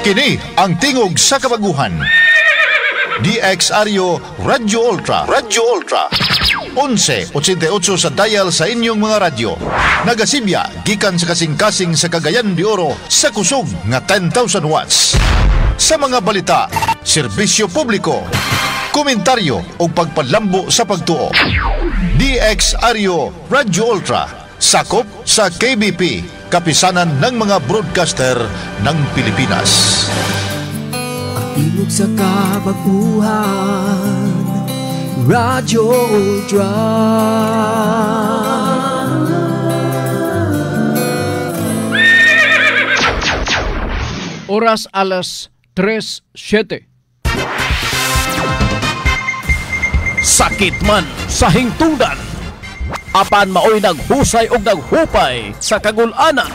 Kini ang tingog sa kabaguhan. DXRyo Radyo Ultra. Radyo Ultra. 1188 sa dial sa inyong mga radyo. Nagasibya gikan sa kasing-kasing sa Cagayan de Oro sa kusog nga 10,000 watts. Sa mga balita, serbisyo publiko, komentaryo o pagpadlambo sa pagtuo. DXRyo Radyo Ultra, sakop sa KBP, kapisanan ng mga broadcaster ng Pilipinas. Tingog sa kabaguhan, Radyo Ultra. Oras alas 3:07. Sakit man sa hingtungdan, apan maoy naghusay og naghupay sa kagul-anan.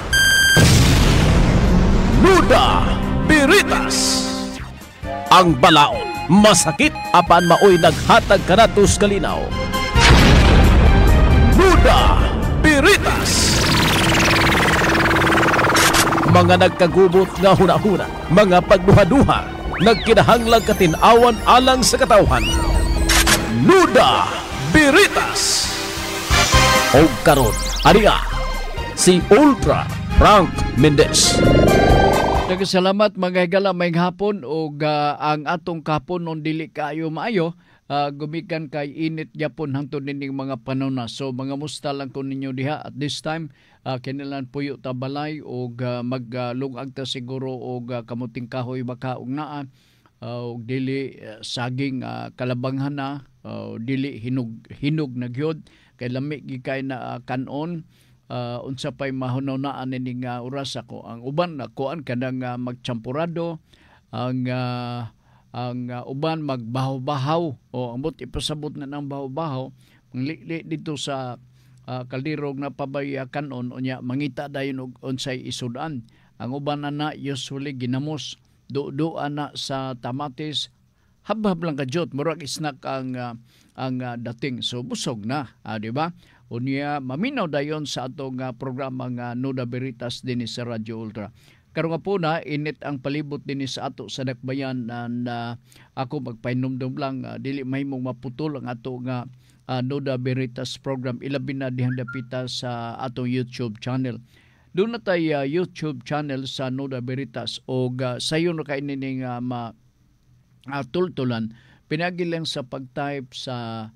Nuda Biritas. Ang balaod masakit apan maoy naghatag kanatos kalinaw. Nuda Biritas. Mga nagkagubot nga huna-huna, mga pagduha-duha, nagkinahanglang katinawan alang sa katawhan. Nuda Biritas. O karon, ariya, si Ultra Frank Mendez. Nagkasalamat mga higala may hapon o ang atong kapon non dili kayo maayo. Gumikan kay init yapon hangtod nining mga panuna. So mga musta lang ko ninyo diha at this time. Kinilan puyo ta balay o maglungag ta siguro o kamuting kahoy baka og naa o dili saging kalabanghan na dili hinog na gyud kay lami gikay na kanon. Unsa pay mahunawaan ning oras ako ang uban nakuan kanang magchampurado ang uban magbahaw-bahaw o ambot ipasabot na ng bahaw-bahaw li dito sa kaldirog na pabayakan unya mangita dayon og unsay isudan. Ang uban na usually ginamos do ana sa tamatis habhab lang kadyot murag snack ang dating so busog na di ba? Unya maminaw dayon sa atong programa nga Nuda Biritas dinhi sa Radyo Ultra. Karon nga po na init ang palibot dinhi sa ato sa dakbayan na ako magpainumdum lang dili mahimong maputol ang ato nga Nuda Biritas program ilabi na dihang dapita sa atong YouTube channel. Doon na tayo YouTube channel sa Nuda Biritas o sayon na kainin ning tultulan pinagi lang sa pag-type sa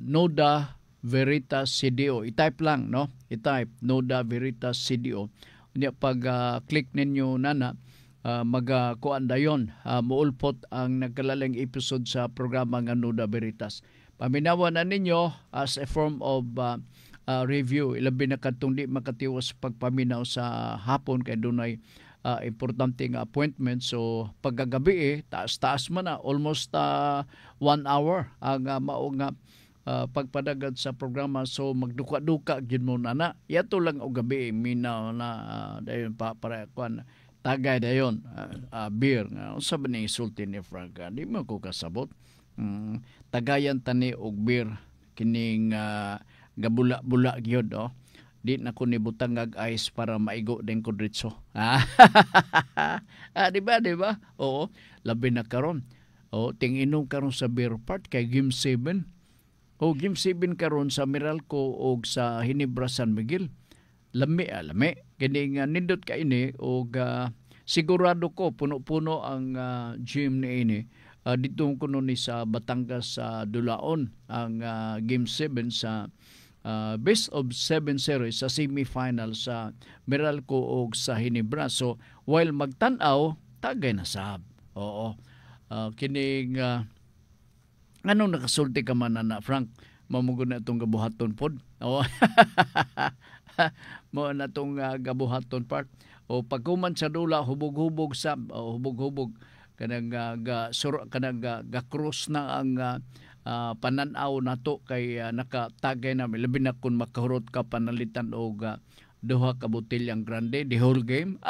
Nuda Veritas CDO. I-type lang, no? I-type Nuda Veritas CDO. Unya pag click ninyo nana magakuan dayon muulpot ang nagkalalang episode sa programa nga Nuda Veritas. Paminawan na ninyo as a form of review. Ilabi na katong di makatiwas pagpaminaw sa hapon kay dunay importante nga appointment. So pagkagabi taas-taas man na almost 1 hour ang mao nga pagpadagad sa programa. So magduka-duka gyud mo na yato lang og gabi minaw na dayon pa para kuan tagay dayon beer nga unsa ba ni sulti ni Frank di mo ko kasabot. Tagayan tani og beer kining gabula-bula gyud di na ko nibutang ag ice para maigo din ko diretso. Di ba? Oo, labi na karon. Tinginom karon sa beer part kay Game 7. Game 7 karon sa Meralco o sa Hinebra San Miguel. Lami. Kini nga nindot ka ini o sigurado ko puno-puno ang gym ni ini. Dito kuno ni sa Batangas sa Dulaon ang Game 7 sa best of 7 series sa semifinal sa Meralco o sa Hinebra. So while magtan-aw tagay na sab. Oo. Kining anong nakasulti ka man na Frank? Mamugo na itong gabuhaton pod. O, mo na itong gabuhaton part. O pagkuman sa dula, hubog-hubog sab. O hubog-hubog. Kanang ga-cross na ang pananaw na to kay nakatagay na. Labi na kung makahurot ka panalitan o duha ka botilyang grande. The whole game.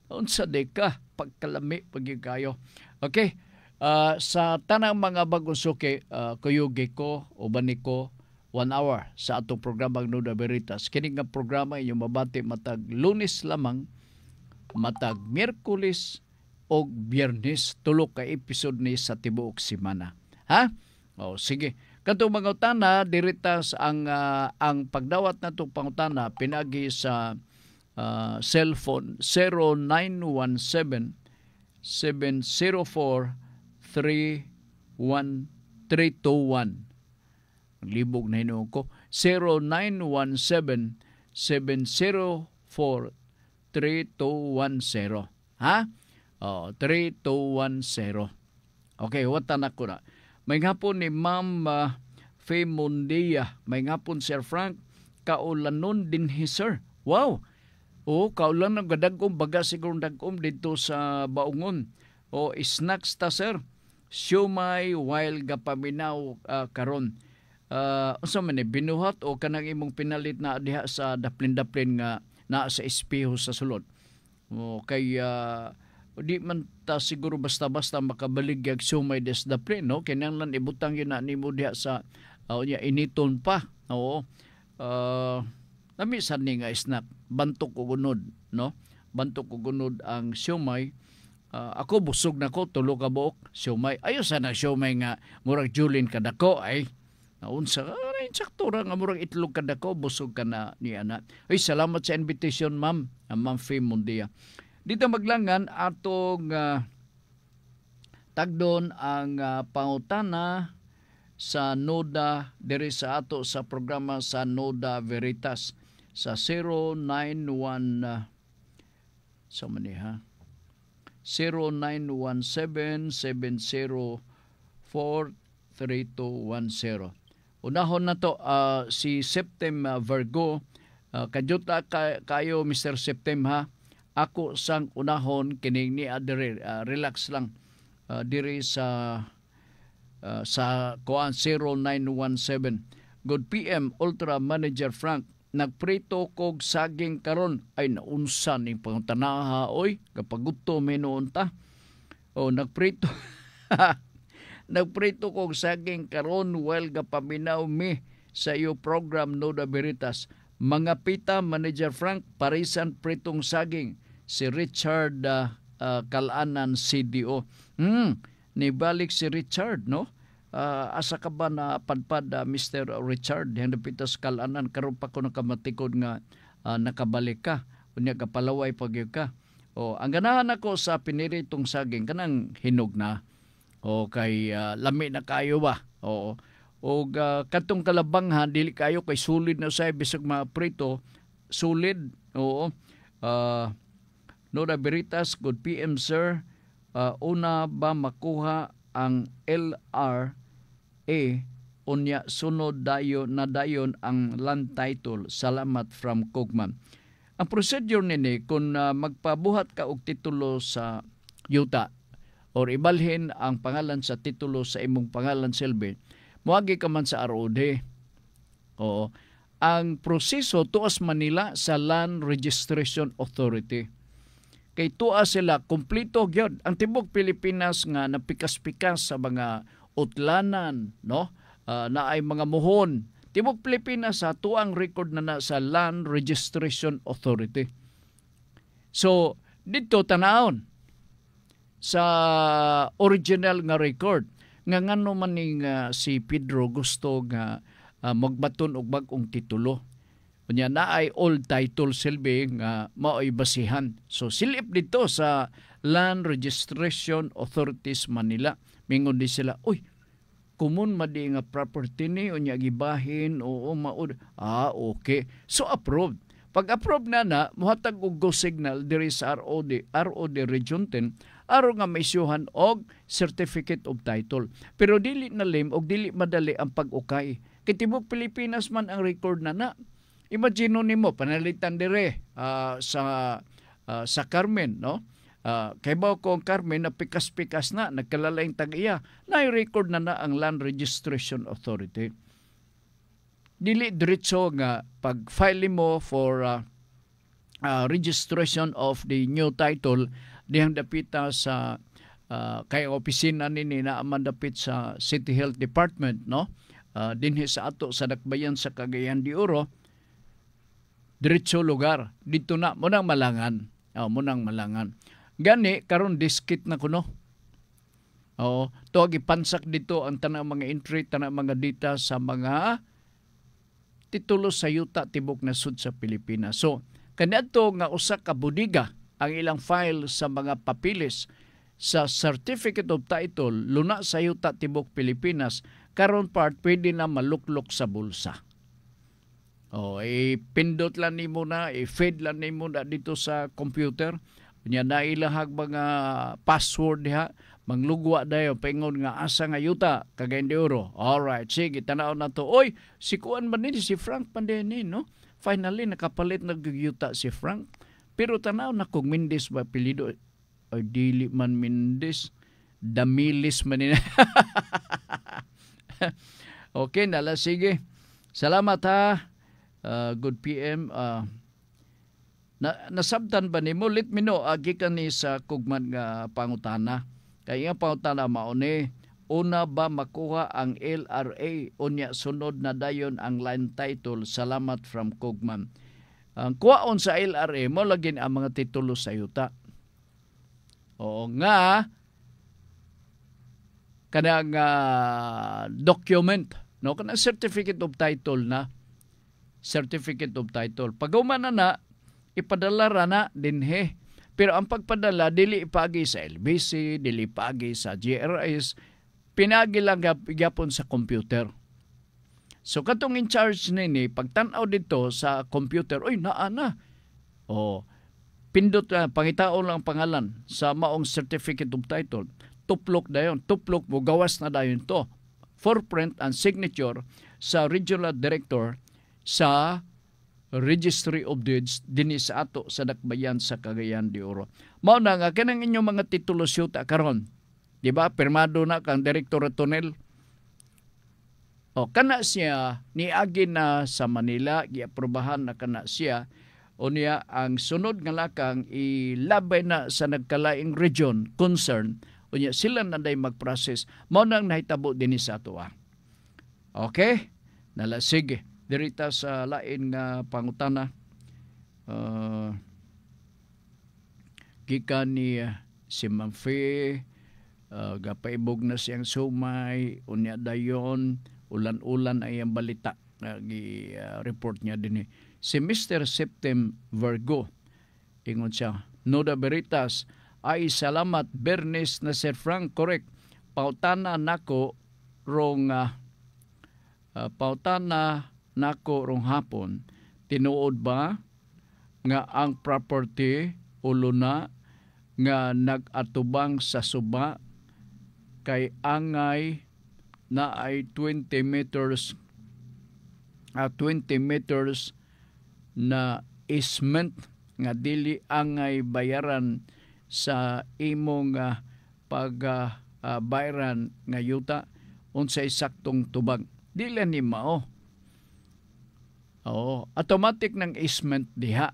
Unsa de ka? Pagkalami, pagikayo. Okay. Sa tanang mga bagong suki, kuyugi ko, ubani ko, 1 hour sa atong programang Nuda Biritas. Kini nga programa inyong mabati matag Lunes lamang matag Miyerkules o Biyernes, tulo ka episode ni sa tibuok semana. Ha? O sige. Katong mga utana diritas ang pagdawat natong pangutana pinagi sa cellphone 0917 704 321. Libog na hinuon ko. 0917 704 3210. Ha? 3210. Okay, watan ako na. May hapon ni Ma'am Faye Mundia. May hapon Sir Frank. Kaulanon din sir. Wow! Kaulan ng gadagom. Baga sigurong dagom dito sa Baungon. Snacks ta sir. Siumay while gapaminaw karon. Unsa man ni binuhat o kanang imong pinalit na diha sa daplin-daplin nga naa sa espeho sa sulod. Di man ta siguro basta-basta makabaligyag siumay des daplin, no? Kinahanglan ibutang yun na nimo diha sa initon pa. Oo. Namisan ni nga snack, bantok o gunod, no? Bantok o gunod ang siumay. Ako busog na ko, tulo ka buok siumay. Ayo sana siumay nga murag julin kadako ay. Naunsa insakto ra nga murag itlog kadako, busog ka na ni ana. Ay salamat sa invitation ma'am, Ma'am Faye Mundia. Dito maglangan atong tagdon ang pangutana sa Noda diri sa ato sa programa sa Noda Veritas sa 091 sa maniha 0917-704-3210. Unahon na to si Septem Virgo. Kadyuta kayo Mr. Septem ha. Ako sang unahon kining ni adire relax lang diri sa kuan 0917. Good PM Ultra Manager Frank. Nagprito kog saging karon ay naunsa ning pangutanaha oy kapag gutom noon ta. Nagprito nagprito kog saging karon while gapaminaw mi sa iyo program Noda Veritas. Mga pita, Manager Frank, parisan pritong saging. Si Richard Kalanan, CDO. Nibalik si Richard, no? Asa ka ba na padpad, Mr. Richard? Yung napitas Kalanan, karon pa ko nakamatikod nga nakabalik ka. Unya kapalaway pag ka. Ang ganahan ako sa piniritong saging, kanang hinog na. Kay lami na kayo ba? Katong kalabanghan dili kayo kay sulid na say bisag maprito sulid. Noda Veritas, good PM sir. Una ba makuha ang LRA unya sunod dayon ang land title. Salamat from Kugman. Ang procedure nini kung magpabuhat ka og titulo sa yuta or ibalhin ang pangalan sa titulo sa imong pangalan silbi, muagi ka man sa ROD. Ang proseso tuas Manila sa Land Registration Authority. Kay tuas sila kumplito gyud ang tibok Pilipinas nga napikas-pikas sa mga utlanan, no? Na ay mga muhon. Tibok Pilipinas sa tuang record na sa Land Registration Authority. So dito tanawon sa original nga record nga ngano man ning si Pedro gusto nga magbaton og bag-ong titulo. Unya naay old title silbi nga mao'y basihan. So silip dito sa Land Registration Authorities Manila. Mingon di sila, uy, kumun madi nga property ni unya gibahin maud. Okay. So approved. Pag approve na muhatag og go signal diri sa ROD Region 10 aron nga maisyuhan og certificate of title. Pero dili na lim og dili madali ang pag-ukay. Kay tibok Pilipinas man ang record na. Imagine nimo panalitan dire sa Carmen, no? Kay ba ko ang Carmen na pikas-pikas na nagkalalaing tag-iya na record na ang Land Registration Authority. Dili diretso nga pag-file mo for registration of the new title dihang dapita sa kay opisina nini na mandapit sa City Health Department, no? Dinhi sa ato sa Dakbayan sa Cagayan de Oro. Diretso lugar dito na mo nang malangan. Munang malangan. Gani karon diskit na kuno. Tuwag ipansak dito ang tanang mga entry, tanang mga data sa mga titulo sa yuta tibok na sud sa Pilipinas. So, kaniadto nga usa ka budiga ang ilang file sa mga papilis sa Certificate of Title luna sa yuta tibok Pilipinas, karon part pwede na maluklok sa bulsa. Pindot lang nimo na, i-feed lang nimo na dito sa computer. Nya na ilahag mga password diha, manglugwa dayo pengon nga asa nga yuta kagay euro. Alright, sige tanaw na to. Oy, si kuan man ni si Frank Pandeni, no? Finally nakapalit na yuta si Frank. Pero tanaw na kung Mendes ba apelyido o dili man Mendes, Damilis man ni. Okay, nala sige. Salamat ha. Good PM. Nasabtan ba nimo? Let me know. Gikan ni sa kugman nga pangutana. Kaya nga pangutana mauni, una ba makuha ang LRA? Unya sunod na dayon ang line title. Salamat from kugman. Ang kuwaon sa LRA mo lagin ang mga titulo sa yuta. Oo nga, kanang document, no? Kanang certificate of title na. Certificate of title. Pag-uman na, ipadala na dinhe. Pero ang pagpadala, dili ipagi sa LBC, dili ipagi sa GRS, pinagi lang gyapon sa computer. So katong in charge nini, pagtanaw dito sa computer, oy naa na. Pindot na, pangitaon lang pangalan sa maong certificate of title. Tuplok dayon, tuplok mo, gawas na dayon to. Foreprint and signature sa regional director sa Registry of Deeds dinhi sa ato sa Dakbayan sa Cagayan de Oro. Mao na nga kanang inyong mga titulo syuta karon. Di ba? Pirmado na kang Direktor Tonel. Kana siya niagi na sa Manila, giaprobahan na kana siya. O niya ang sunod nga lakang ilabay na sa nagkalaing region concern. O niya sila na day mag-process. Mao nang nahitabo dinhi sa ato. Okay? Nala sige. Dirita sa lain nga pangutana, gikan ni si Manfe, gapaibog na siyang sumay, unya dayon, ulan-ulan ay ang balita, report niya din. Si Mr. Septem Virgo, ingon siya, Nuda Veritas, ay salamat, Bernes na Sir Frank, correct, pautana nako rong, pautana nako rong hapon, tinuod ba nga ang property ulo na nga nag-atubang sa suba kay angay na ay 20 meters na easement nga dili angay bayaran sa imong bayaran nga yuta unsay saktong tubag dili ni mao. Automatic ng easement diha.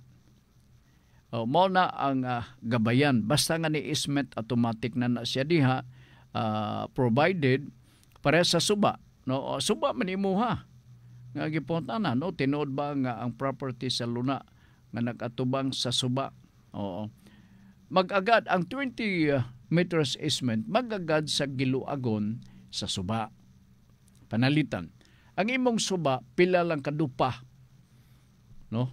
Mao na ang gabayan. Basta nga ni easement automatic na siya diha provided para sa suba. No, suba man imuha. Nga gipunta na no tinuod ba nga ang property sa luna nga nag-atubang sa suba. Mag-agad ang 20 meters easement mag-agad sa giluagon sa suba. Panalitan. Ang imong suba pila lang kadupa. No?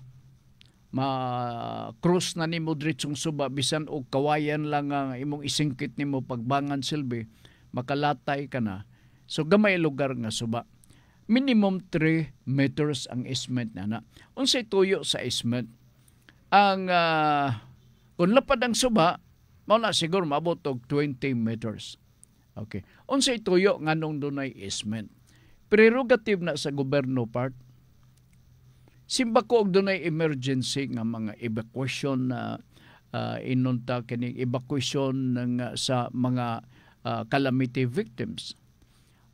Ma-cross na nimo diretsong suba bisan og kawayan lang ang imong isingkit nimo pagbangan silbi makalatay ka na. So gamay lugar nga suba. Minimum 3 meters ang easement na. Unsay tuyo sa easement? Ang kung lapad ang suba, mao na siguro maabot og 20 meters. Okay. Unsay tuyo nganong dunay easement? Prerogative na sa gobyerno part. Simba ko og dunay emergency nga mga evacuation na inunta kining evacuation sa mga calamity victims.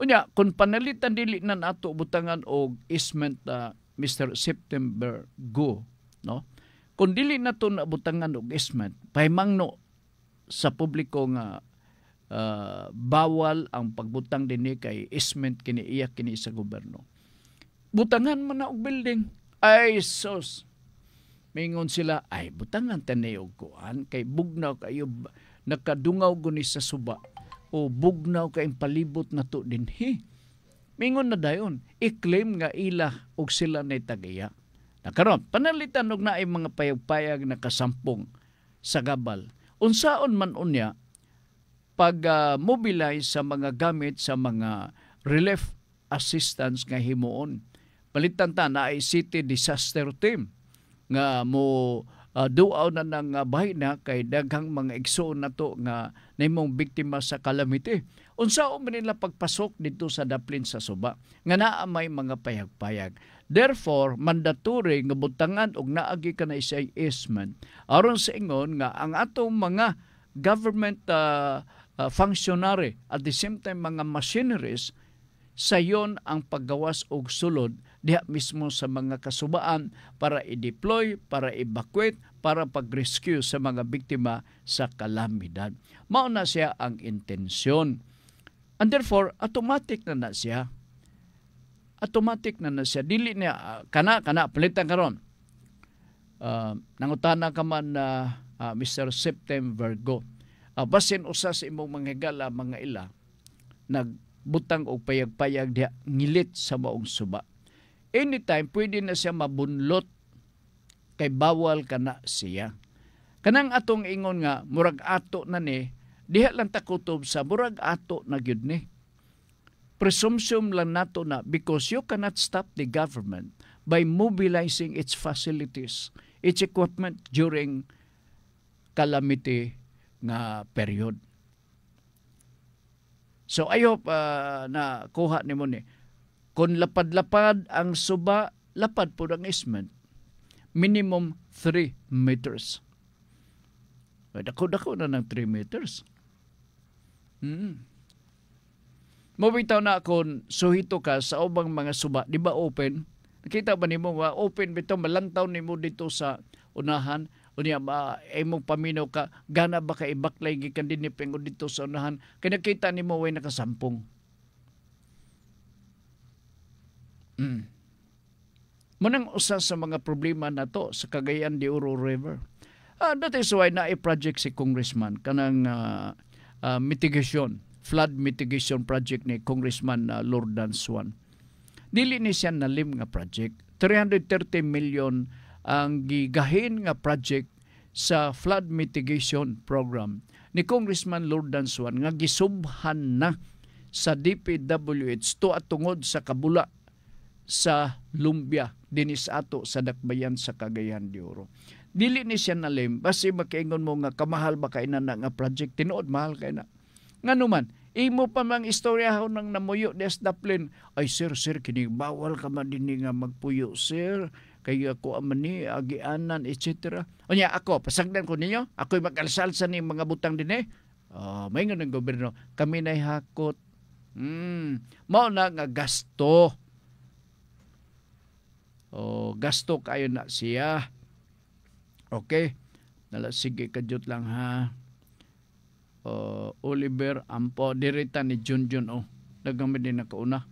Unya kung panalitan dili na nato butangan og easement Mr. September Go, no? Kung dili nato na butangan og easement, pahimangno sa publiko nga bawal ang pagbutang dinhi kay easement kini iya kini sa gobyerno. Butangan man na og building. Ay sus. Mingon sila, ay, butangan tanay og kuan, kay bugnaw kayo, nakadungaw guni sa suba, o bugnaw kayong palibot na to din. Mingon na dayon, i-claim nga ila og sila na tagaya. Nakaroon, panalitan og naay mga payag-payag na kasampung sa gabal. Unsaon man unya, pag-mobilize sa mga gamit sa mga relief assistance nga himuon. Palitan ta na ay city disaster team nga mo duaw na ng bahay na kay daghang mga igsoon na to nga naimong biktima sa calamity. Unsaon man nila pagpasok dito sa daplin sa suba nga naa may mga payag-payag. Therefore, mandatory nga butangan og naagi ka na isay easement aron sa ingon nga ang atong mga government functionary at the same time mga machineries sayon ang paggawas og sulod diha mismo sa mga kasubaan para i-deploy, para evacuate, para pag-rescue sa mga biktima sa kalamidad. Mao na siya ang intensyon. And therefore, automatic na siya. Automatic na siya. Dili niya, kana, palitan karon. Nangutana ka man na Mr. September Virgo. Basin usa sa imong mga higala, mga ila, nagbutang og payag-payag diha ngilit sa maong suba. Anytime, pwede na siya mabunlot kay bawal ka na siya. Kanang atong ingon nga, murag ato na ni, diha lang takutob sa murag ato na gyud ni. Presumption lang nato na because you cannot stop the government by mobilizing its facilities, its equipment during calamity nga period. So I hope na kuha ni mo ni. Kung lapad-lapad ang suba, lapad po ang easement. Minimum 3 meters. Dako-dako na ng 3 meters. Mabitaw na kung suhito ka sa ubang mga suba, di ba open? Nakita ba ni mo, open bitaw, malantaw ni mo dito sa unahan, o niya, mong paminaw ka, gana ba ka ibaklay, gikan din ni Pengo dito sa unahan, kaya nakita ni mo, way nakasampung. Manang usa sa mga problema na to sa Cagayan de Oro River. That is why na i-project si Congressman kanang mitigation, flood mitigation project ni Congressman Lordan Swan. Dili ni siya nalim nga project. 330 million ang gigahin nga project sa flood mitigation program ni Congressman Lordan Swan nga gisubhan na sa DPWH to atungod sa kabula sa lumbia dinis ato sa dakbayan sa Cagayan de Oro. Dili ni siya nalim basi makaingon mo nga kamahal ba kay na nga project tinuod mahal kay na. Nganuman imo pa mang istorya ho nang namuyo des daplin ay sir kini bawal ka man dinhi nga magpuyo sir kay ako amani agianan etc. Unya ako pasagdan ko ninyo ako'y mag-alsalsa ni mga butang dinhi. May nga ng gobyerno kami nay hakot. Mao na nga gasto. Gasto kayo na siya. Okay? Sige, kadyot lang ha. Oliver Ampo. Dirita ni Junjun. Nagamit din na kauna.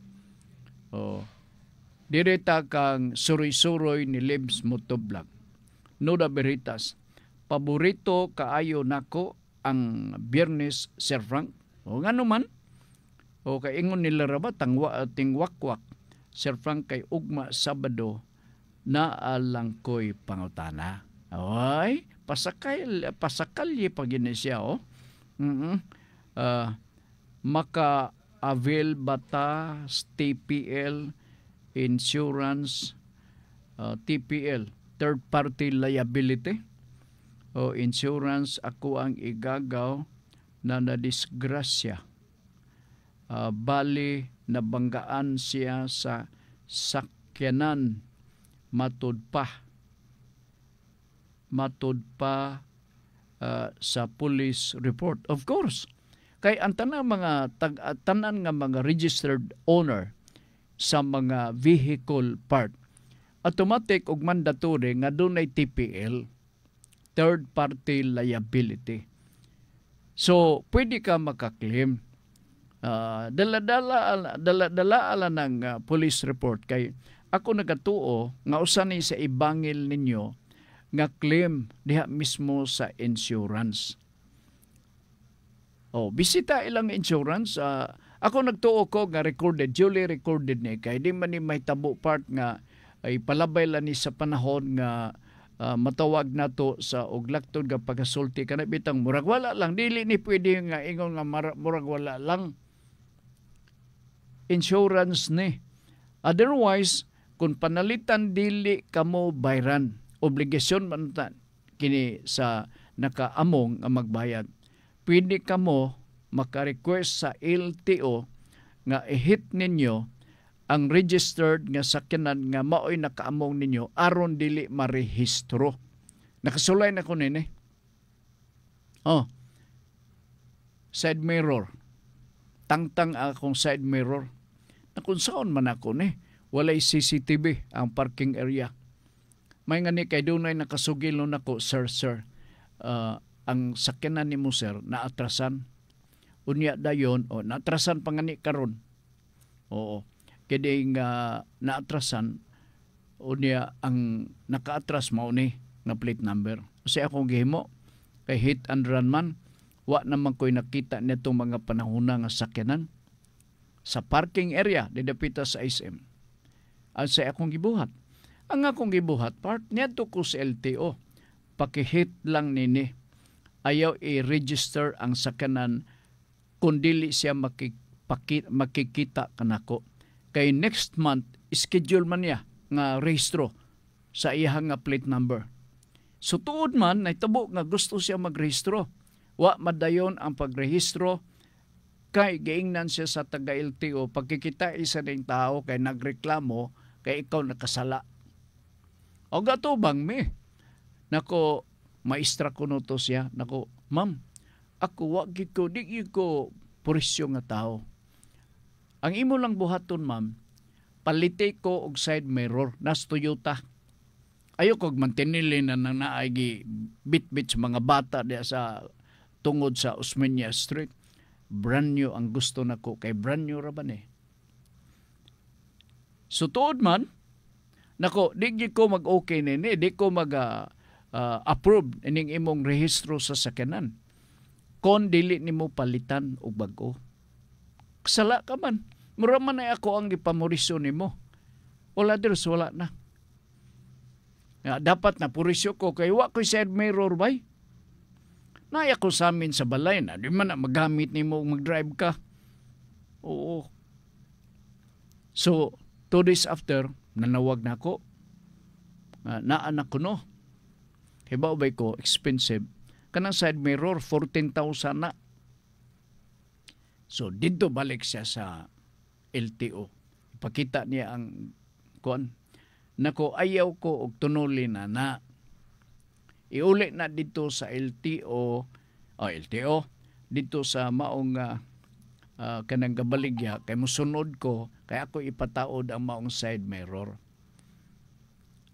Dirita kang suroy-suroy ni Libs Motovlog. Nuda Beritas. Paborito kaayo nako ang Biyernes Sir Frank. Nga naman. Kay ingon nila raba tingwakwak. Sir Frank kay ugma Sabado na alang ko'y pangutana. Ay, pasakalye pag yun siya, maka-avail bata TPL insurance, TPL, third party liability, o insurance ako ang igagaw na nadisgrasya. Bali, nabanggaan siya sa sakyanan matud pa sa police report. Of course, kay ang tanan nga mga registered owner sa mga vehicle part, automatic ug mandatory nga dunay TPL, third party liability. So, pwede ka makaklaim. Dala ala ng police report kay ako nagatuo nga usa ni sa ibangil ninyo nga claim diha mismo sa insurance. Bisita ilang insurance. Ako nagtuo ko nga recorded, duly recorded ni kay di man ni may tabo part nga ay palabay lang ni sa panahon nga matawag nato sa uglakton nga pagasulti kana bitang murag wala lang, dili ni pwede nga ingon nga murag wala lang. Insurance ni. Otherwise, kung panalitan dili kamo bayran, obligasyon man ta kini sa nakaamong nga magbayad. Pwede kamo maka-request sa LTO nga i-hit ninyo ang registered nga sakyanan nga maoy nakaamong ninyo aron dili marehistro. Nakasulay na ko nini. Side mirror. Tangtang akong side mirror. Kung saan man ako ni, walay CCTV ang parking area. May nga ni kay dunay nakasugil nun ako, sir, ang sakyanan ni mo sir, naatrasan. Unya dayon, naatrasan pa nga ni karon. Oo. Kaya nga naatrasan, unya ang nakaatras mao ni na plate number. Kasi akong gihimo, kay hit and run man, wa naman ko'y nakita nitong mga panahuna nga sakyanan sa parking area didapita sa SM. Ang sa akong gibuhat. Ang akong gibuhat, part niya to ko sa LTO. Pakihit lang nini. Ayaw i-register ang sakyanan kung dili siya makikita kanako. Kay next month, schedule man niya nga rehistro sa iyang nga plate number. So tuod man, naitabo nga gusto siya magrehistro. Wa madayon ang pagrehistro kay giingnan siya sa taga-LTO, pagkikita isa ng tao kay nagreklamo, kay ikaw nakasala. O gatubang me. Nako, maestra ko no to siya. Nako, ma'am, ako wag ko, di ko purisyo nga tao. Ang imo lang buhaton, ma'am, palite ko og side mirror, nas Toyota. Ayaw kog mantinili na nang naay bit-bit sa mga bata diya sa tungod sa Osmeña Street. Brand new ang gusto nako kay brand new ra ba ni. So tuod man nako di ko mag-okay nini, di ko mag-approve ining imong rehistro sa sakyanan. Kon dili nimo palitan og bag-o. Sala ka man. Mura man ay ako ang gipamorisyo nimo. Wala diros, wala na. Dapat na purisyo ko kay wa ko side mirror bay. Naya ko sa amin sa balay na, di man na magamit ni mo mag-drive ka. Oo. So, 2 days after, nanawag na ako. Naanak ko no. Hibaw ba ko, expensive. Kanang side mirror, 14,000 na. So, dito balik siya sa LTO. Ipakita niya ang kuan. Nako, ayaw ko og tunuli na iuli na dito sa LTO dito sa maong kanang gabaligya kay musunod ko kay ako ipataod ang maong side mirror.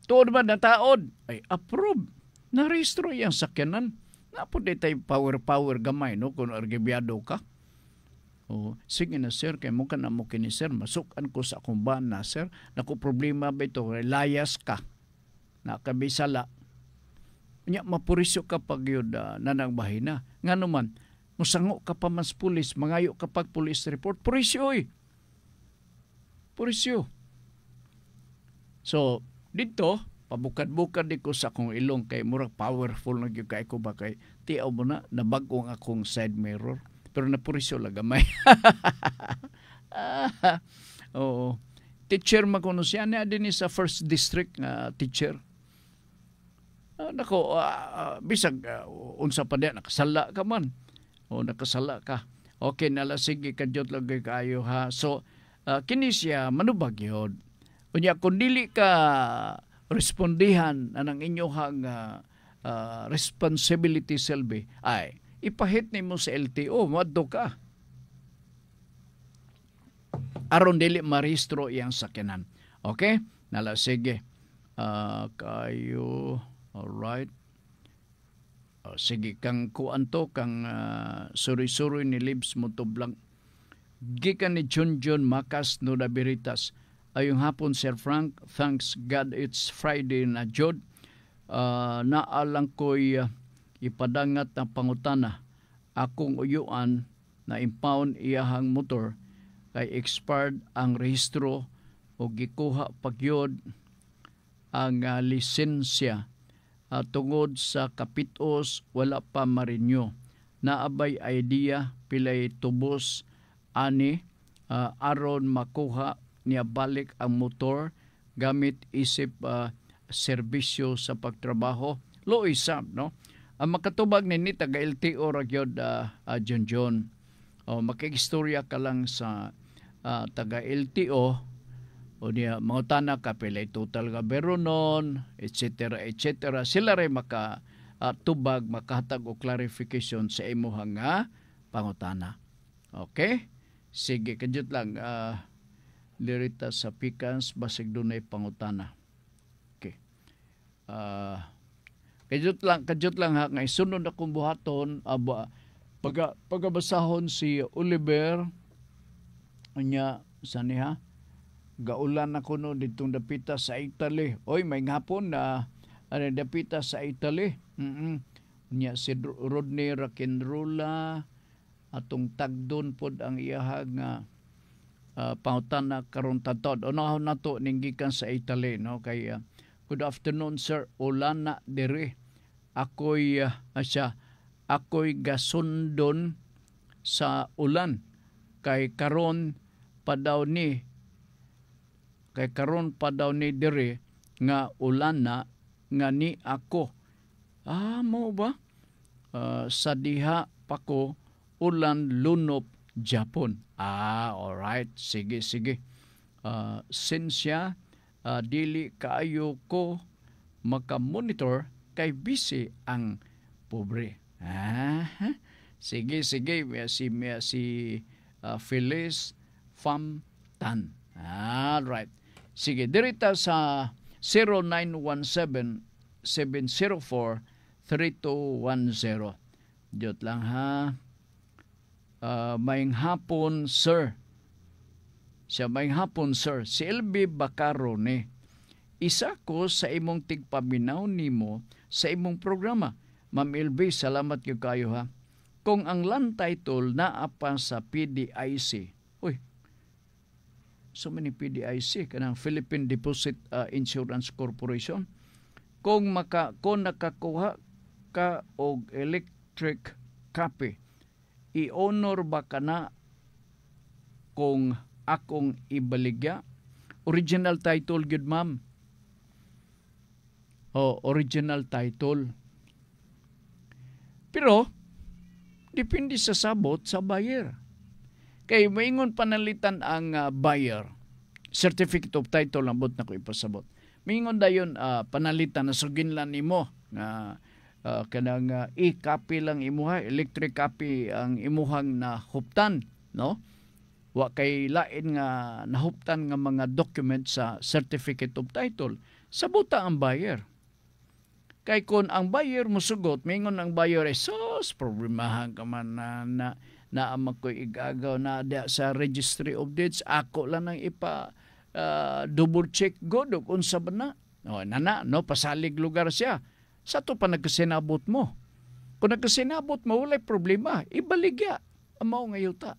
Tuod man na taod ay approve na rehistro yang sakyanan. Napo tay power gamay no kung argibyado ka. Sige na sir, kay mo ka na mo kini sir, masukan ko sa akong van na sir. Naku problema ba ito, layas ka. Nakabisala. Nya mapurisyo ka pag yun nanang bahina. Nga naman, musango ka pa mas pulis, mangayo ka pag police report, purisyo eh. Purisyo. So, dito, pabukad-bukad di ko sa akong ilong kay murag powerful na yung kay ko ba kay tiyaw mo na, nabagong akong side mirror. Pero napurisyo lang gamay. Oo. Teacher makuno siya na din sa first district teacher. Nako, bisag unsa pa din nakasala ka man. Nakasala ka. Okay, nala sige kadyot lagi kayo ha. So, kini siya manubag yun. Unya kung dili ka respondihan anang inyohang responsibility selbe, ay ipahit nimo sa LTO, madto ka. Aron dili marehistro iyang sakyanan. Okay? Nala sige. Kayo alright. Sige, kang kuanto, kang suri-suri ni Libs mo tublang. Gikan ni John Macas no Biritas. Ayong hapon, Sir Frank. Thanks God it's Friday na Jod. naalang ko'y ipadangat na pangutana akong uyuan na impound iyahang motor kay expired ang rehistro o gikuha pagyod ang lisensya tungod sa kapitos wala pa marinyo. Naabay idea pilay tubos ani aron makuha niya balik ang motor gamit isip serbisyo sa pagtrabaho. Loy Sam, no? Ang makatubag ni taga LTO ra gyud John. Makigistorya ka lang sa taga LTO o niya mangutana ka pilay total nga beronon, etc. etc. Sila ray tubag makahatag og clarification sa imuhang nga pangutana. Okay? Sige, kadjut lang lirita sa pikans basig dunay pangutana. Okay. Kadjut lang ha nga isunod akong buhaton pagabasahon si Oliver nya saniha gaulan ako no ditong dapita sa Italy. Oy, may ngapon na dapita sa Italy. Nya si Rodney Rakinrula atong tagdon pod ang iyahang pangutana karon tadtod. Unahon nato ning gikan sa Italy, no? Kay good afternoon sir, ulana diri. Ako'y gasundon sa ulan kay karon pa daw ni diri nga ulana nga ni ako. Mo ba? Sa diha pa ko ulan lunop Japon. Alright. Sige. Sinsya, dili kaayo ko makamonitor kay busy ang pobre. Sige. Si Phyllis Pham Tan. Alright. Sige, dirita sa 0917-704-3210. Diyot lang ha. Maing hapon, sir. Maing hapon, sir. Si LB Bacarone. Isa ko sa imong tigpaminaw nimo sa imong programa. Ma'am LB, salamat yung kayo ha. Kung ang land title naa pa sa PDIC. Uy, so many PDIC, kanang Philippine Deposit Insurance Corporation. Kung nakakuha ka og electric copy, i-honor ba ka na kung akong ibaligya? Original title, good ma'am. Original title. Pero, depende sa sabot sa buyer. Kay maingon panalitan ang buyer. Certificate of title ang bot na ko ipasabot. Maingon dayon panalitan na suginlan nimo nga kanang i-copy lang imuha, electric copy ang imuhang nahuptan, no? Wa kay lain nga nahuptan nga mga document sa certificate of title. Sabuta ang buyer. Kay kun ang buyer musugot, maingon ang buyer sos problemahan ka man na makoy igagaw na sa registry of deeds, ako lang nang double check god kung unsa ba na. Pasalig lugar siya. Sa to pa nagkasinabot mo. Kung nagkasinabot mo, walay problema. Ibaligya ang mao nga yuta.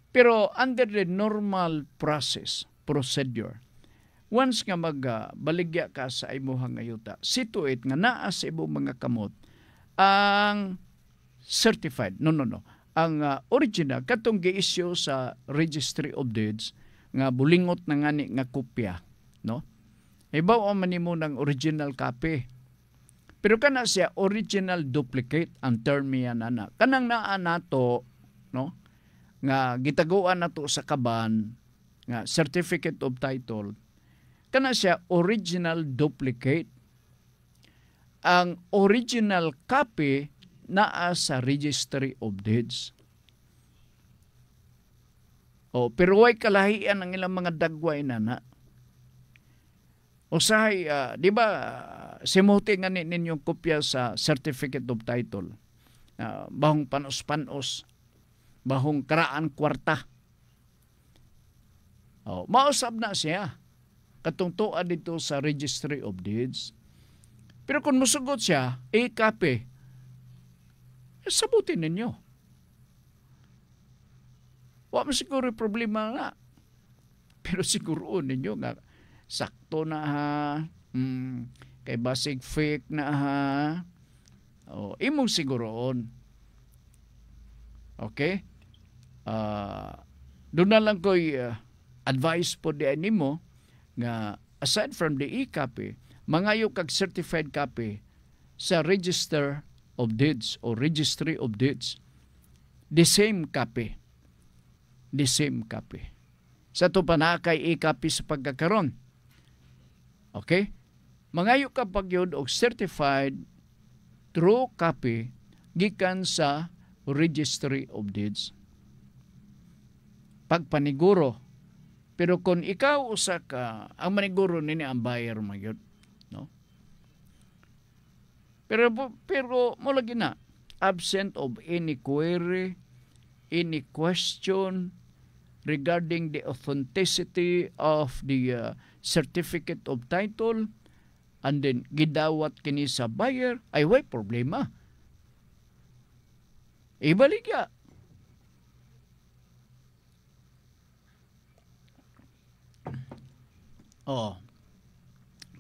Pero under the normal procedure, once nga magbaligya ka sa imuhang ayuta, situate nga naa sa imong mga kamot ang certified. No. Ang original katong gi-issue sa Registry of Deeds nga bulingot na ngani nga kopya, no? Ibaw man nimo ng original copy. Pero kana siya original duplicate ang term niya nana. Kanang naa nato, no? Nga gitaguan nato sa kaban nga certificate of title. Kana siya original duplicate. Ang original copy naa sa Registry of Deeds. Pero way kalahian ang ilang mga dagway na. Usahay, di ba, simuti nga ninyong kopya sa Certificate of Title. Bahong panos-panos, bahong karaan kwarta. Mausab na siya. katungtuan dito sa Registry of Deeds. Pero kung musugot siya, copy, sabutin ninyo. Wa mo siguro problema na. Pero siguro ninyo nga sakto na ha. Kay basig fake na ha. Imong siguroon. Okay? Doon na lang ko'y advice po di nimo nga aside from the e-copy, mangayo kag certified copy sa Register of Deeds o Registry of Deeds. The same copy. The same copy. Sa ito pa na kay e-copy sa pagkakaroon. Okay? Mangayo ka pagyod og certified true copy gikan sa Registry of Deeds. Pagpaniguro. Pero kung ikaw usa ka, ang maniguro nini ang buyer magyod, no? Pero mo lagi na absent of any query, any question regarding the authenticity of the certificate of title, and then gidawat kini sa buyer, ay way problema. Ibalik ya.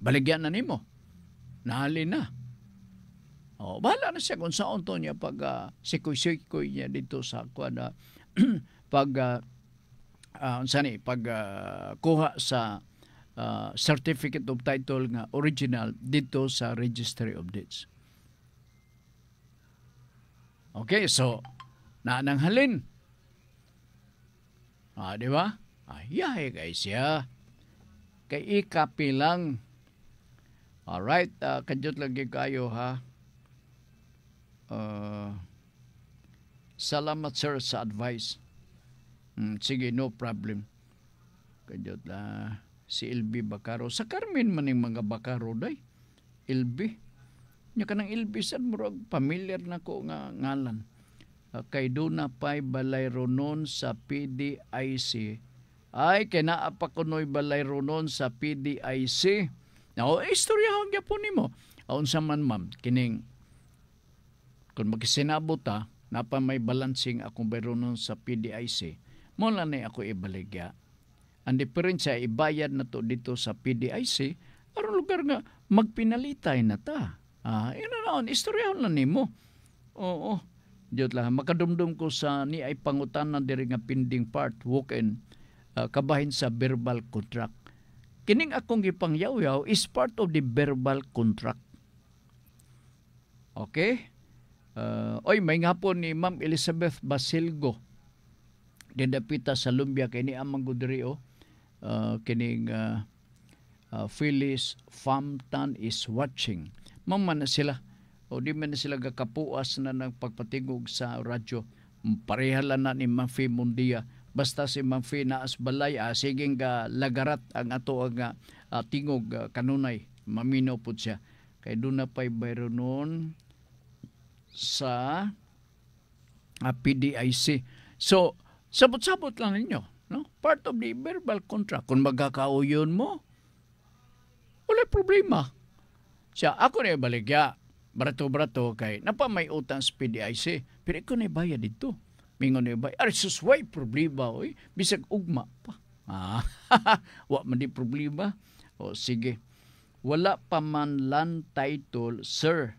Baligyan na nimo. Nahali na. Bahala na siya kung saan to niya pag sikoy-sikoy niya dito sa kuha pag kuha sa certificate of title nga original dito sa Registry of Deeds. Okay, so naanang halin. Di ba? Yahe guys ya. Kay i-copy lang. Alright, kadyot lagi kayo ha. Salamat sir sa advice. Sige, no problem. Kadyot la si LB Bacaro. Sa Carmen man yung mga Bacaro day. LB. Nya kanang LB sad murag familiar na ko nga ngalan. Kay doon na pa'y balay ronon sa PDIC. Ay, kinaapa ko no'y balay ronon sa PDIC. Istoryahon niya po ni mo. Unsa man ma'am, kining, kung magsinabot napa may balancing akong bayronon sa PDIC, mula na ako ibaligya. Ang diferensya, ibayad na to dito sa PDIC, aron lugar nga, magpinalitay na ta. Yun na naon, istoryahon lang ni mo. Oo. Diyot lang, makadumdum ko sa ni ay pangutan na diri nga pending part, walk-in, kabahin sa verbal contract. Kining akong gipangyaw-yaw is part of the verbal contract. Okay? May nga po ni Ma'am Elizabeth Basilgo. Didapita sa Lumbia kini amang gudrio. Kining Phyllis Famtan is watching. Mama na sila. O di man na sila gakapuas na nagpagpatingog sa radyo. Parehala na ni Ma'am Fee Mundia. Basta si Ma'am Fee naas balay, siging ka lagarat ang ato ang tingog kanunay. Maminaw po siya. Kaya doon na pa'y bayronon sa PDIC. So, sabot-sabot lang ninyo. No? Part of the verbal contract. Kung magkakauyon mo, wala problema. Siya, ako na ibaligya. Barato-barato kay napa may utang sa PDIC. Pero ikaw na ibayad dito. Mingon na ibayad. Arisus, way problema. Oy. Bisag ugma pa. Wa man di problema. O sige. Wala pa man land title, sir.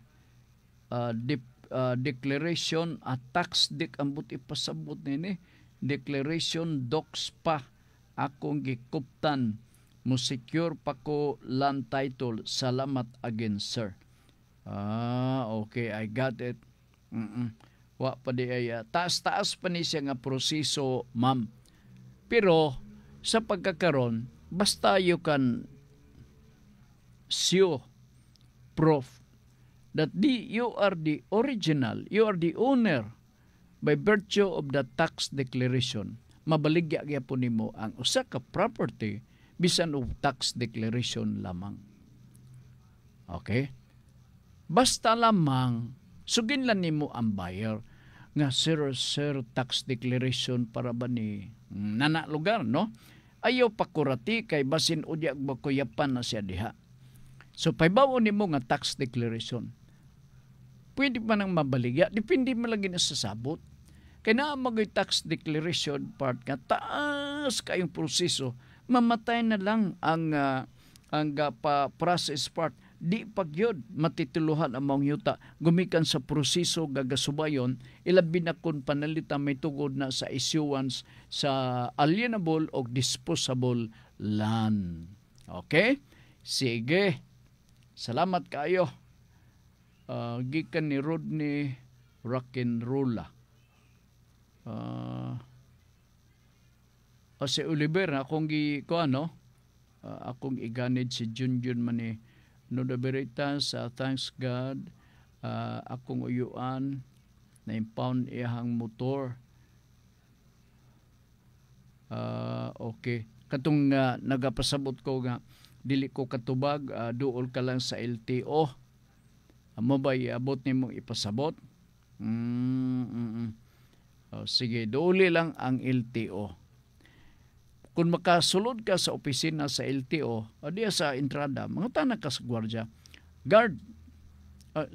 Declaration tax dik ambot ipasabot nini. Declaration docs pa akong gikuptan. Mo secure pa ko land title. Salamat again, sir. Okay, I got it. Wa pa di ay taas-taas pa ni siya nga proseso, ma'am. Pero sa pagkakaroon, basta you can show proof that you are the original, you are the owner by virtue of the tax declaration. Mabaligya gyapon nimo ang usa ka property bisan og tax declaration lamang. Okay? Basta lamang sugin lang nimo ang buyer nga sir tax declaration para ba ni nana lugar, no? ayaw pakurati kay basin udya bakuyapan na siya diha. So paibawon nimo nga tax declaration. Pwede pa nang mabaligya, depende man lagi na sa sabot. Kaya na mag tax declaration part nga taas kayong proseso, mamatay na lang ang process part. Di pagyod matituluhan ang mga yuta gumikan sa proseso gagasubayon ilabi na kun panalita may tugod na sa issuance sa alienable o disposable land. Okay? Sige. Salamat kayo. Gikan ni Rodney Rock'n'Rolla. Si Oliver akong akong iganid si Junjun man ni Nuda Veritas, thanks God, akong uyuan na impound iyahang motor. Okay. Katong nagapasabot ko nga, dili ko katubag, duol ka lang sa LTO. Amo ba iabot ni mong ipasabot? Sige, duuli lang ang LTO. Kung makasulod ka sa opisina sa LTO, o diya sa entrada, mga tanak ka sa gwardya, guard,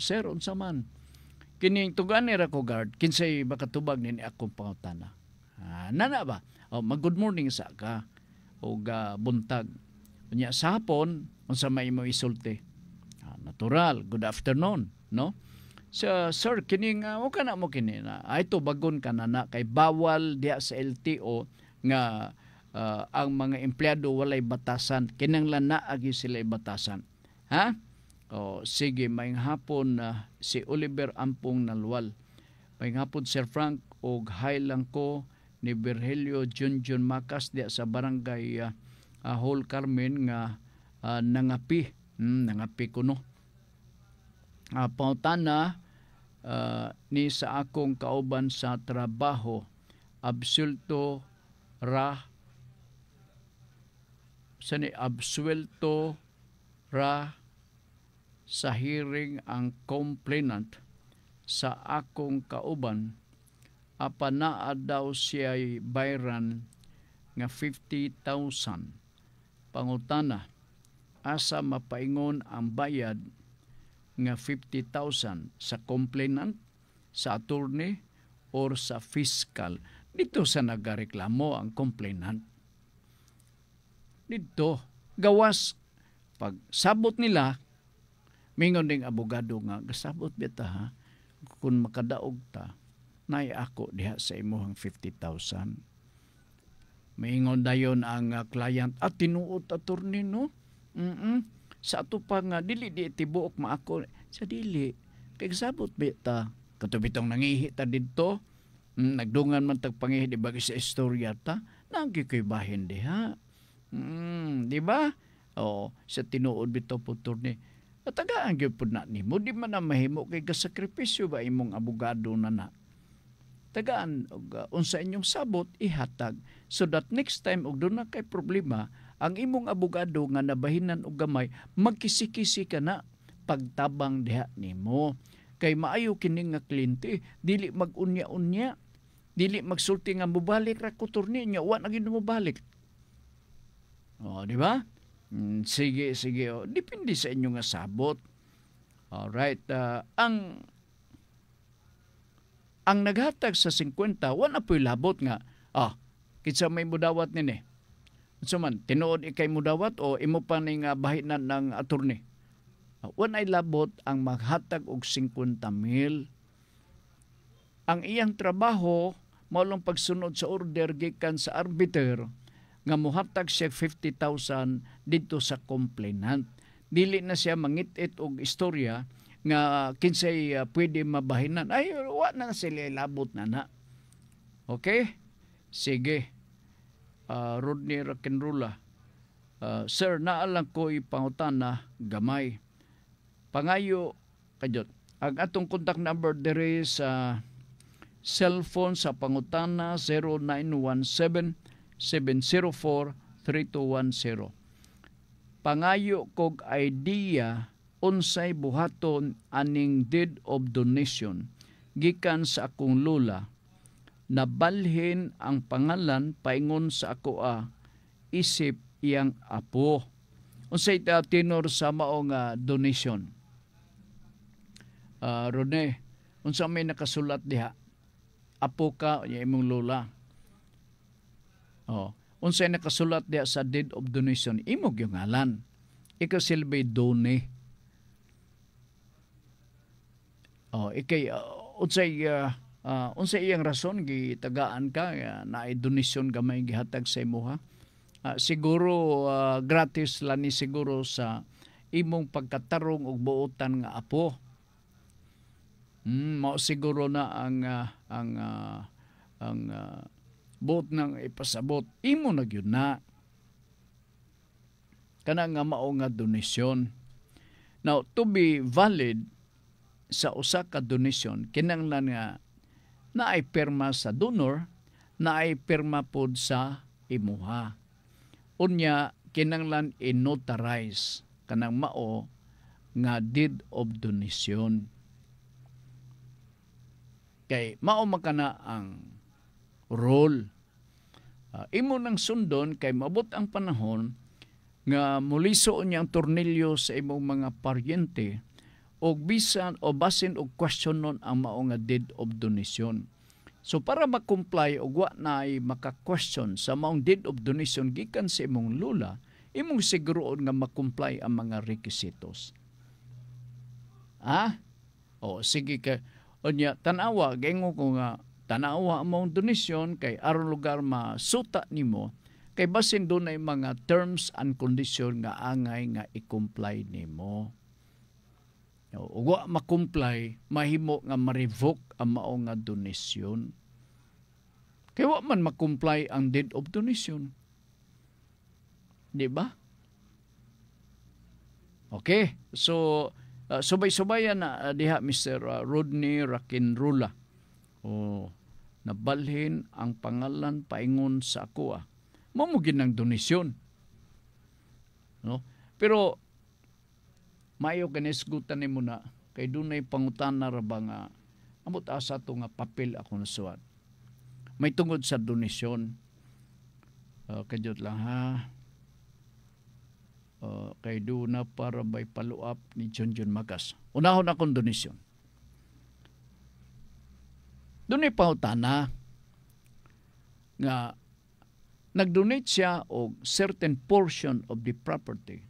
sir, unsa man, kining tugan nira ko guard, kinsay makatubag nini akong pangutana. Nana ba? Mag-good morning sa ka, o buntag. Unya sa hapon, unsa may mo isulti. Natural, good afternoon, no? So, sir, kining, ka na mo kini na, ito bagon ka na kay bawal diya sa LTO nga, ang mga empleyado walay batasan kinanglan na agi sila batasan ha sige maayong hapon si Oliver Ampong Nalwal, maayong hapon Sir Frank og hi lang ko ni Virgilio Junjun Macas diya sa barangay Hol Carmen nga nangapi kuno pautana ni sa akong kauban sa trabaho absuelto ra sa hearing ang complainant sa akong kauban apanaa daw siya'y bayran nga 50,000. Pangutana, asa mapaingon ang bayad nga 50,000 sa complainant, sa attorney, or sa fiscal? Dito sa nagareklamo ang complainant. Dito, gawas, pag sabot nila, mingon ding abogado nga, gasabot bita ha, kung makadaog ta, nay ako diha sa imuhang 50,000. Mingon dayon ang client, tinuot attorney no? Sa ato pa nga, dili di tibuok maako. Sa dili, kay gasabot bita, katubitong nangihi ta dito, nagdungan man tagpangihi di bagi sa istorya ta, nagkikuybahin diha. Di ba? Sa tinuod bitaw po turni. Tagaan gyud pud na nimo, di man na mahimo kay gasakripisyo ba imong abogado na. Tagaan unsa inyong sabot ihatag so that next time og doon na kay problema ang imong abogado nga nabahinan og gamay magkisi-kisi ka na pagtabang diha nimo. Kay maayo kining nga kliyente dili mag-unya-unya, dili magsulti nga mobalik ra ko turni nya wa na gid mobalik. Di ba? Sige. Depende sa inyo nga sabot. Alright. Ang naghatag sa 50, wala po'y labot nga. Kitsa may mudawat nini. So man, tinuod ikay mudawat o imo pa ning bahinan ng attorney. Wala ay labot ang maghatag og 50,000. Ang iyang trabaho, maulong pagsunod sa order gikan sa arbiter, nga muhatag siya 50,000 dito sa complainant. Dili na siya mangit-it og istorya nga kinsay pwede mabahinan. Ay, wa na sila labot na. Okay? Sige. Rodney Rock'n'Rolla. Sir, naalang ko ipangutana gamay. Pangayo, kajot. Ang atong contact number dere sa cellphone sa pangutana 0917-704-3210. Pangayo kog idea unsay buhaton aning deed of donation gikan sa akong lula. Nabalhin ang pangalan paingon sa ako isip iyang apo. Unsay tinor sa mao nga donation? Rone, unsa may nakasulat diha? Apo ka ya imong lola. Unsay nakasulat diha sa deed of donation? Imong yung ngalan. Ikaw silbi done. Unsay iyang rason gitagaan ka na donation gamay gihatag sa imuha? Siguro gratis lang ni siguro sa imong pagkatarong og buotan nga apo. Mao siguro na ang buot nang ipasabot. Imo na gyud na. Kana nga mao nga donation. Now, to be valid sa usa ka donation, kinahanglan nga naay pirma sa donor, naay pirma pod sa imuha. Unya, kinahanglan i-notarize kanang mao nga deed of donation. Kay mao makana ang role. Imo nang sundon kay maabot ang panahon nga muliso niyang tornilyo sa imong mga paryente og bisan o basin og question nun ang mao nga deed of donation. So para ma-comply og wa naay maka-question sa maong deed of donation gikan sa imong lula, imong siguroon nga ma-comply ang mga requisitos. Sige ka. Onya, tanawa, gaingo ko nga, tanawa among donation kay aron lugar masuta nimo kay basin doon ay mga terms and condition nga angay nga i-comply nimo. Ug wa ma-comply, mahimo nga ma-revoke ang mao nga donation. Kay wa man ma-comply ang deed of donation. Di ba? Okay, so subay-subayan na diha Mr. Rodney Rakinrula. Nabalhin ang pangalan paingon sa ako. Mamugin ng donasyon. No? Pero mayo kanisgutan nimo na kay dunay pangutana ra ba nga amot asa to nga papel ako nasuwat. May tungod sa donasyon. Kadyot lang ha. Kay doon na para by follow-up ni John Magas. Unahon akong donasyon. Doon ay pangutana nga nag-donate siya og certain portion of the property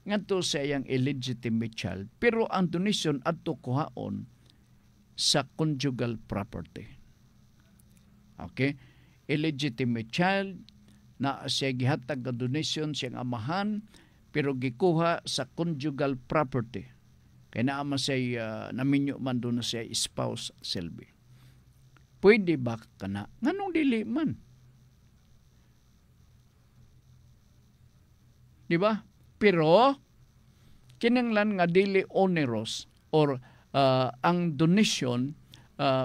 ngadto sa iyang illegitimate child, pero ang donation adto kuhaon sa conjugal property. Okay? Illegitimate child na siya gihatag nga donation siyang amahan pero gikuha sa conjugal property. Kaya naama siya, naminyo man doon na siya spouse selby. Pwede ba ka na? Nganong dili man? Diba? Pero, kinanglan nga dili onerous or ang donation,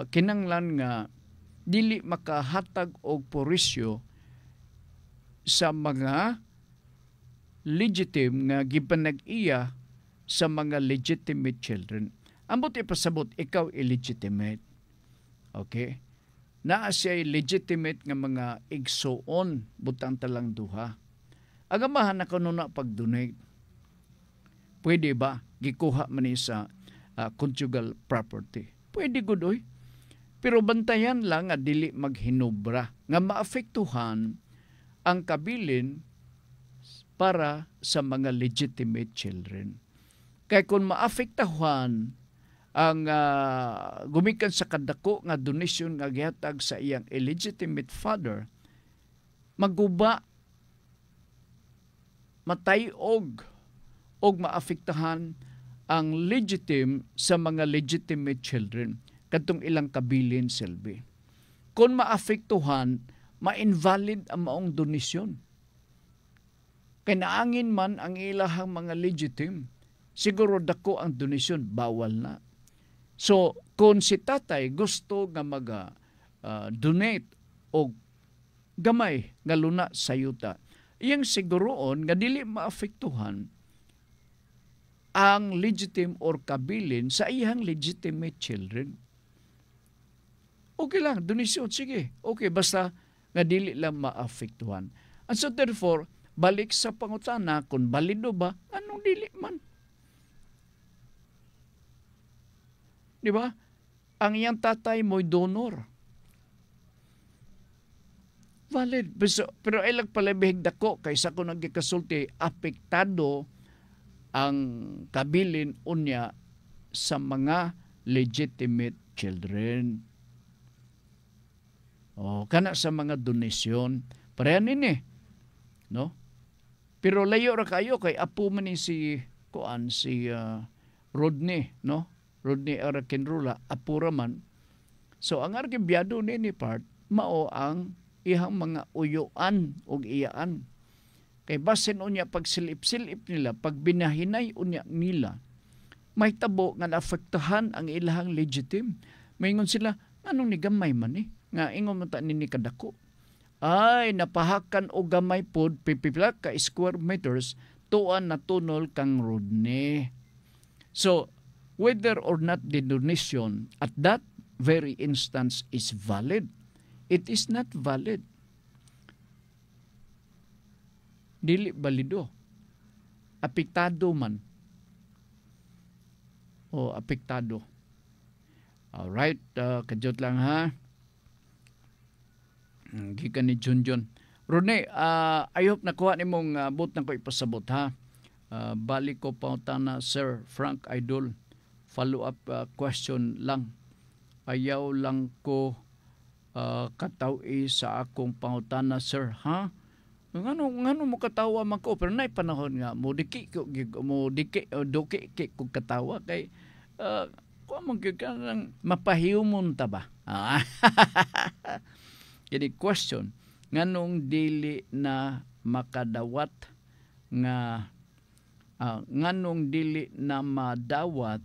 kinanglan nga dili makahatag og porisyo sa mga legitimate nga gipanag-iya sa mga legitimate children. Ambot ipasabot, ikaw illegitimate. Okay? Naa siya legitimate nga mga igsoon, butang talang duha. Agamahan na kanuna pag-donate. Pwede ba? Gikuha man sa conjugal property. Pwede gudoy. Pero bantayan lang nga dili maghinubra. Nga maapektuhan ang kabilin para sa mga legitimate children. Kaya kung maapektuhan ang gumikan sa kadako nga donation nga gihatag sa iyang illegitimate father, maguba, matayog, o maapektuhan ang sa mga legitimate children kadtong ilang kabilin selbi. Kung maapektuhan, ma-invalid ang maong donasyon. Kaya naangin man ang ilahang mga legitim, siguro dako ang donasyon, bawal na. So, kung si tatay gusto nga mag-donate o gamay nga luna sa yuta, iyang siguroon nga dili maapektuhan ang legitim or kabilin sa iyang legitimate children. Okay lang, donasyon, sige. Okay, basta nga dili lang maapektuhan. And so therefore, balik sa pangutana kung balido ba, anong dili man. Di ba? Ang iyang tatay mo'y donor. Valid. Pero ilag palabihig dako kaysa kung nagkikasulti, apektado ang kabilin unya sa mga legitimate children. O, kana sa mga donasyon. Parehan ini. No? Pero layo ra kayo kay apo man ni si Rodney, no? Rodney Arakenrula, apo ra man. So ang arkibyado ni part mao ang ihang mga uyoan o iyaan. Kay basin unya pagsilip-silip nila, pag binahinay unya nila, may tabo nga naafektahan ang ilahang legitim. Maingon sila, anong ni gamay man eh? Nga ingon man ta ni kadako. Ay, napahakan o gamay pod, pipila ka square meters, tuan na tunol kang Rodney. So, whether or not the donation at that very instance is valid, it is not valid. Dili balido. Apektado man. O apektado. Alright, kadyot lang ha. Gikan ni Junjun. Rone, I hope nakuha ni mong but na ko ipasabot ha. Balik ko pautana, Sir Frank Idol. Follow-up question lang. Ayaw lang ko katawi sa akong pangutana, sir, ha? Ngano mo katawa man ko, pero nay panahon nga mo diki ko katawa kay ko man gyud kanang mapahiyumon ta ba? Kini question, nganong dili na makadawat nga nganong dili na madawat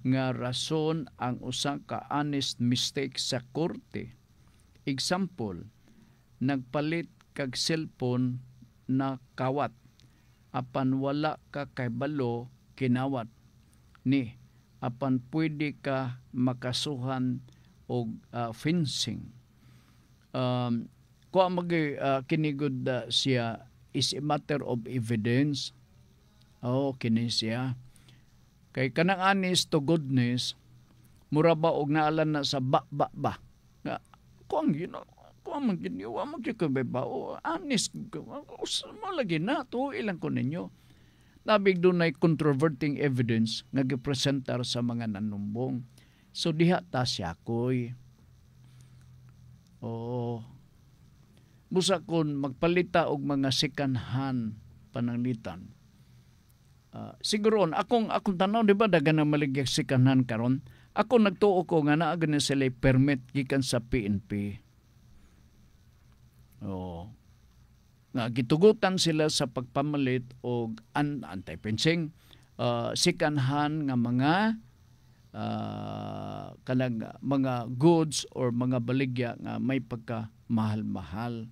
nga rason ang usang ka honest mistake sa korte. Example, nagpalit kag cellphone na kawat. Apan wala ka kay balo kinawat. Ni, apan pwede ka makasuhan og fencing. Kung kinigod siya is a matter of evidence. Kini siya. Kay kanang honest to goodness, mura ba og naalan na sa ba. Nga, kung man giniwa, magkikabay ba, honest, mo lagi na, to ilang ko ninyo. Labig doon ay controverting evidence nga gipresentar sa mga nanumbong. So diha ta siya koy. Busa kon magpalita og mga second hand pananglitan. Siguro akong tanaw, di ba dagan na maligyak si kanan karon, ako nagtuo ko nga naa gani sila permit gikan sa PNP. Nga gitugutan sila sa pagpamalit og anti-fencing, second hand nga mga kanang mga goods or mga baligya nga may pagka mahal-mahal.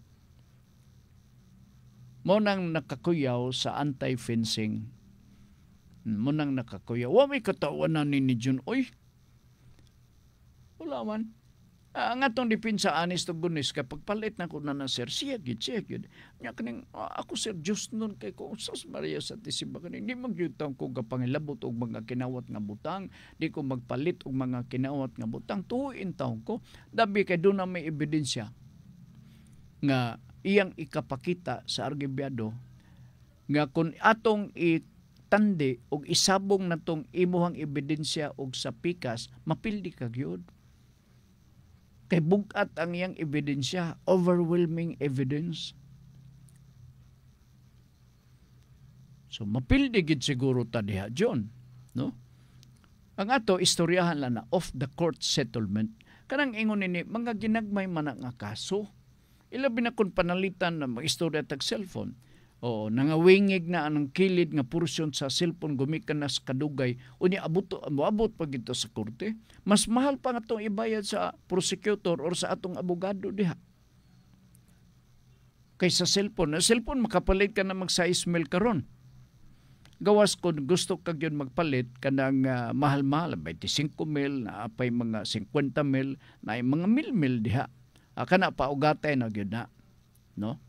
Mo nang nakakuyaw sa anti-fencing. Munang nakakuya. Wa may katawan na ni Jun. Oy, wala man. Ang atong dipinsa honest to goodness, kapag palit na ko na sir, siya gid. Nya kaning ako sir, just nun kay ko, sus Maria sa tisiba kaning, di magyutang ko kapangilabot og mga kinawat nga butang, di ko magpalit og mga kinawat nga butang, tuhuin taon ko, dabi kay doon na may ebidensya nga iyang ikapakita sa argibyado nga kung atong tandi og isabong natong imuhang ebidensya og sa pikas, mapildi ka gyud. Kay bugat ang iyang ebidensya, overwhelming evidence. So mapildi gid siguro ta diha John, no? Ang ato istoryahan lang na off the court settlement. Kanang ingon ini mga ginagmay man nga kaso. Ilabi na kun panalitan na magistorya tag cellphone. Nangawingig na anang kilid nga porsyon sa cellphone gumikan na sa kadugay unya abot pag ito sa korte. Mas mahal pa nga itong ibayad sa prosecutor or sa atong abogado diha. Kaysa cellphone. Na cellphone makapalit ka na mag-size mail karon. Gawas ko gusto ka yun magpalit kanang mahal-mahal 25 mil na apay mga 50 mil na ay mga mil diha. Kana pa ugatay na gyud na, no?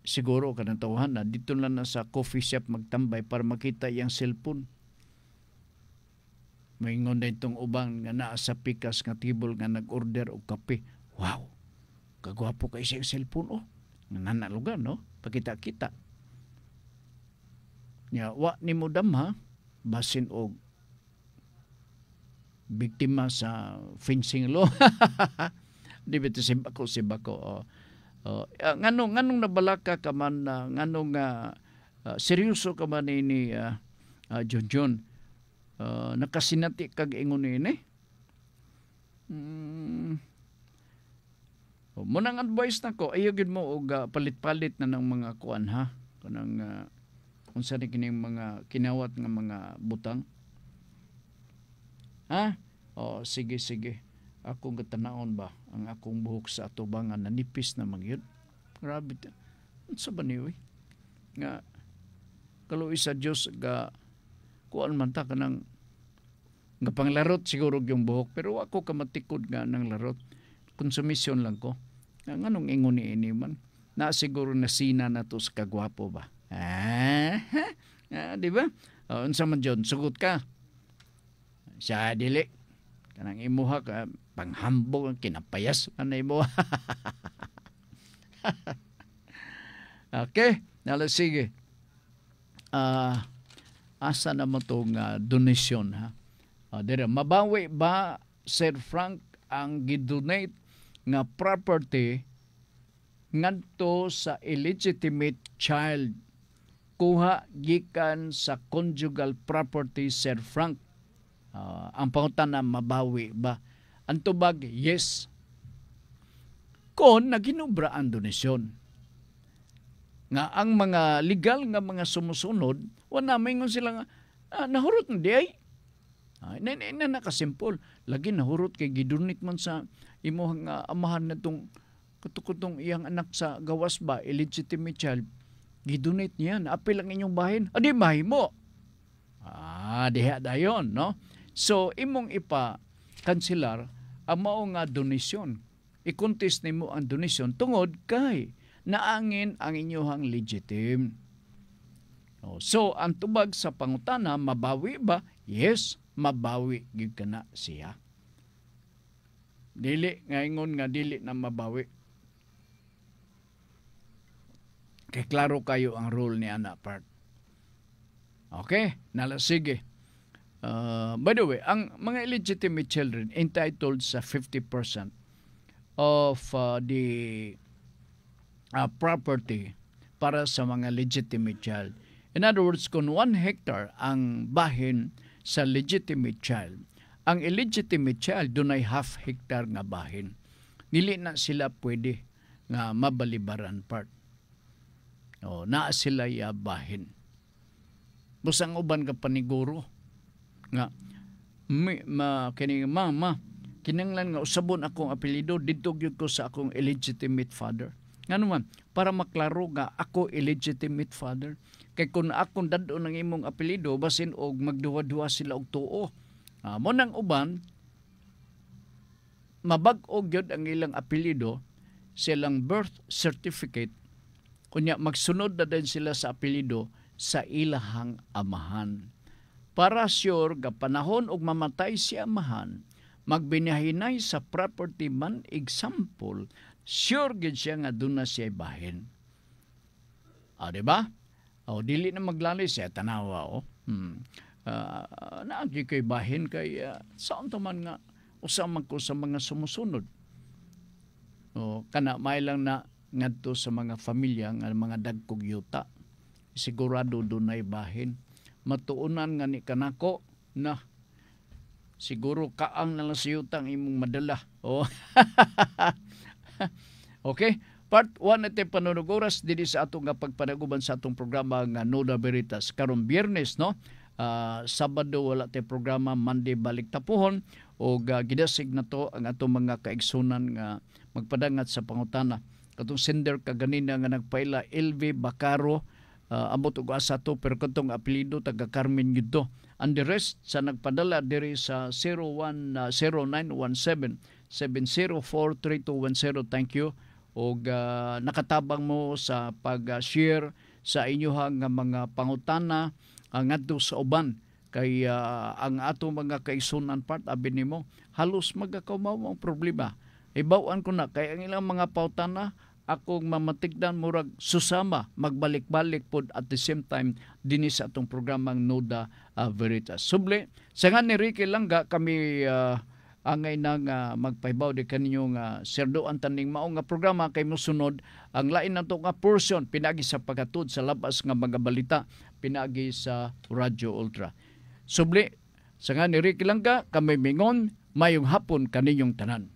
Siguro kanang tawhan na dito lang na sa coffee shop magtambay para makita yung cellphone. Maingon na itong ubang nga naa sa pikas nga table nga nag-order og kape. Wow, kagwapo kay siya cellphone Nanalugan, no? Pakita-kita. Wa ni mo damha basin og biktima sa fencing law. Di ba ito sibako. Nganong nabalaka ka man, nganong seryoso ka man ni John. Nakasinati kag ingon ini. Munang advice nako, ayo gid mo og palit-palit na ng mga kuan ha. Kanang unsa ni kining mga kinawat nga mga butang. Ha? Sige. Akong gatanahon ba ang akong buhok sa atubangan na nipis na magyud. Grabe ta. Unsa ba niyo nga kaluoy sa Dios ga kuan man ta kanang nga panglarot siguro yung buhok pero ako kamatikod nga nang larot. Konsumisyon lang ko. Nganong ingon ni ini man na siguro na sina na to sa kagwapo ba. Di ba? Unsa man John sugot ka. Sa dili kanang imuha ka panghambog ang kinapayas man na imuha. Okay, nala sige. Asa na mo tong donation ha? Dira mabawi ba Sir Frank ang gidonate nga property ngadto sa illegitimate child kuha gikan sa conjugal property Sir Frank? Ang pangutana mabawi ba? Ang tubag, yes. Kon naginubra ang donasyon. Nga ang mga legal nga mga sumusunod, wala maingon sila nga, nahurot na di ay. Na nakasimpol. Lagi nahurot kay gidunit man sa imuhang amahan na itong katukutong iyang anak sa gawas ba, illegitimate child. Gidunit niya, naapil ang inyong bahin. Adi, bahay mo. Diha dayon, no? So, imong ipa-kanselar ang mao nga donasyon. I-contest nimo ang donasyon tungod kay naangin ang inyong legitim. So, ang tubag sa pangutana, mabawi ba? Yes, mabawi gyud kana siya. Dili ngaingon nga dili na mabawi. Kay klaro kayo ang rule ni ana part. Okay, nala sige. By the way, ang mga illegitimate children entitled sa 50% of the property para sa mga legitimate child. In other words, kung 1 hectare ang bahin sa legitimate child, ang illegitimate child dunay half hectare nga bahin. Dili na sila pwede nga mabalibaran part. Naa sila bahin. Busang uban ka paniguro nga mama kinanglan nga usabon akong apelyido didto gyud ko sa akong illegitimate father. Ngano man para maklaro nga ako illegitimate father. Kay kung akong dadto ng imong apelyido basin og magduwa-duwa sila og tuo. Mo nang uban mabag-o gyud ang ilang apelyido silang birth certificate kunya magsunod na din sila sa apelyido sa ilahang amahan. Para sure ga panahon og mamatay si amahan, magbinahinay sa property man example, sure gid siya nga duna siya bahin. Diba? Dili na maglalay siya tanawa naagi kay bahin kay saan taman nga usaman ko sa mga sumusunod. Kana may lang na ngadto sa mga pamilya nga mga dagkog yuta. Sigurado dunay bahin. Matuunan nga ni kanako na siguro kaang na lang sa yutang imong madala. Okay? Part 1 natin panunong oras dili sa atong pagpanaguban sa atong programa nga Nuda Veritas. Karong Biyernes, no? Sabado wala tayo programa, Monday balik tapuhon o gidasig na to ang atong mga kaigsunan nga magpadangat sa pangutana. Katong sender kaganina nga nagpaila LV Bacaro, ambot og asa to pero katong apelyido taga Carmen gyud to. And the rest sa nagpadala diri sa 0917 7043210, thank you. o nakatabang mo sa pag-share sa inyohang mga pangutana ngadto sa uban. Kay ang ato mga kaisunan part abi nimo halos magakaumaw ang problema. Ibawan ko na kay ang ilang mga pautana akong mamatigdan murag susama magbalik-balik pod at the same time dinhi sa atong programang Nuda Veritas. Suble sa nga ni Ricky Langga kami angay nang magpahibaw di kaninyong serdoan taning mao nga programa kay mosunod ang lain nato nga portion pinagi sa paghatod sa labas nga mga balita pinagi sa Radyo Ultra. Subli, sa nga ni Ricky Langga, kami mingon, mayong hapon kaninyong tanan.